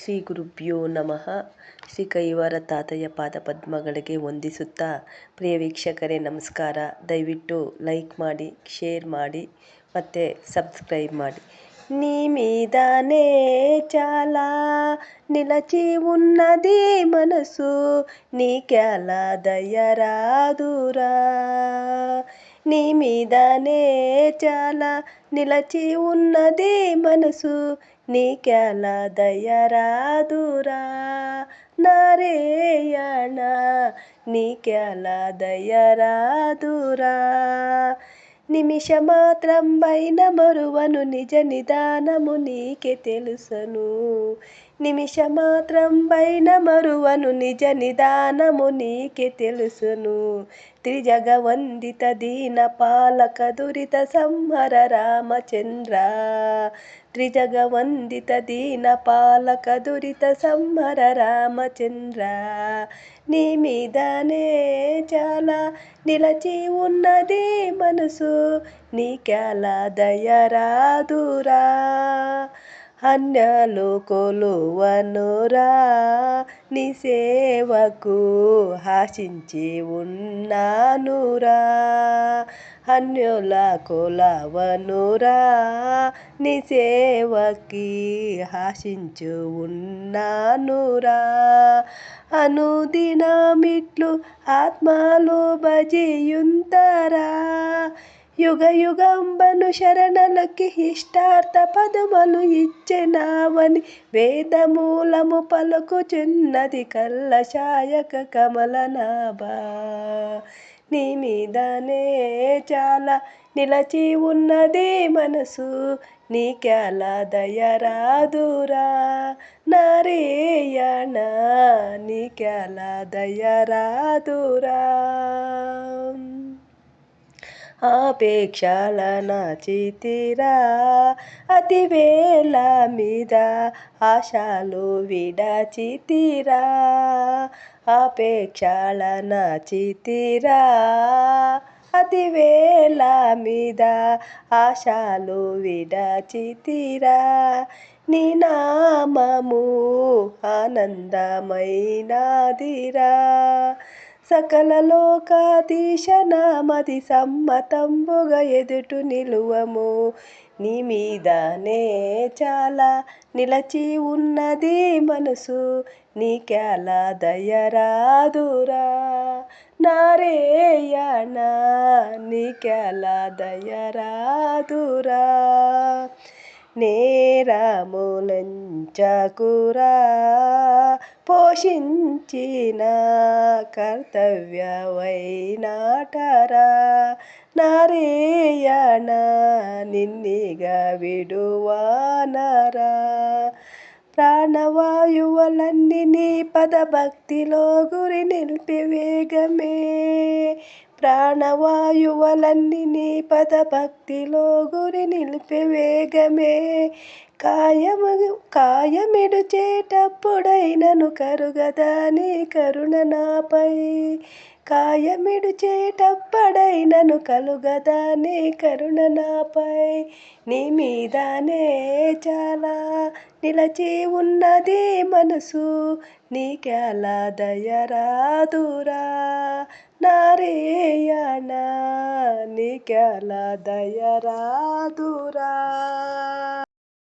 ಶ್ರೀ ಗುರುಭ್ಯೋ ನಮಃ. ಶ್ರೀ ಕೈವಾರ ತಾತಯ್ಯ ಪಾದಪದ್ಮಗಳಿಗೆ ವಂದಿಸುತ್ತಾ, ಪ್ರಿಯ ವೀಕ್ಷಕರೇ ನಮಸ್ಕಾರ. ದಯವಿಟ್ಟು ಲೈಕ್ ಮಾಡಿ, ಶೇರ್ ಮಾಡಿ ಮತ್ತು సబ్స్క్రైబ్ ಮಾಡಿ. నీ మీదనే చాలా నిలచి ఉన్నది మనసు, నీకెలా దయరాదురా. నీ మీదనే చాలా నిలచి ఉన్నది మనసు, నీకెలా దయరాదురా. నారాయణ నీకెలా దయరాదురా. నిమిష మాత్రం పైన మరువను నిజ నిదానము నీకే తెలుసను. నిమిష మాత్రం పైన మరువను నిజ నిదానము నీకే తెలుసును. త్రిజగవందిత దీన పాలక దురిత సంహర రామచంద్ర. త్రిజగవందిత దీన పాలక దురిత సంహర రామచంద్ర. నీ మీదనే చాలా నిలచి ఉన్నది మనసు, నీకెలా దయరాదురా. అన్యులు కొలువనురా నీ సేవకు ఆశించి ఉన్నానురా. అన్యుల కొలవనురా నీ సేవకి ఆశించు ఉన్నానురా. అనుదినమిట్లు ఆత్మలు భజియుంతరా. యుగ యుగంబను శరణలకి ఇష్టార్థ పదములు ఇచ్చెనావని వేదమూలము పలుకుచున్నది కల్లశాయక కమలనాభా. నీ మీదనే చాలా నిలచి ఉన్నది మనసు, నీకెలా దయరాదురా. నారాయణ నీకెలా దయరాదురా. ఆపేక్షల నాచితిరా అతి వేళ మీద ఆశలు విడచితిరా. ఆపేక్షల నాచితిరా అతి వేళ మీద ఆశలు విడచితిరా. నీ నామము ఆనందమైనదిరా. సకల లోకాధీశ నామది సమ్మతంబుగా ఎదుట నిలువము. నీ మీదనే చాలా నిలచి ఉన్నది మనసు, నీకెలా దయరాదురా. నారాయణ నీకెలా దయరాదురా. నేరములంచకురా పోషించిన కర్తవ్యమైనాటరా. నారాయణ నిన్నిగా విడువానరా. ప్రాణవాయువులన్నీ నీ పదభక్తిలో గురి నిలిపి వేగమే. ప్రాణవాయువులన్నీ నీ పదభక్తిలో గురి నిలిపి వేగమే. కాయమిడుచేటప్పుడైనను కరుగదా నీ కరుణ నాపై. కాయమిడుచేటప్పుడైనను కలుగదా నీ కరుణ నాపై. నీ మీదనే చాలా నిలచి ఉన్నది మనసు, నీకెలా దయరాదురా. నారాయణ నీకెలా దయరాదురా.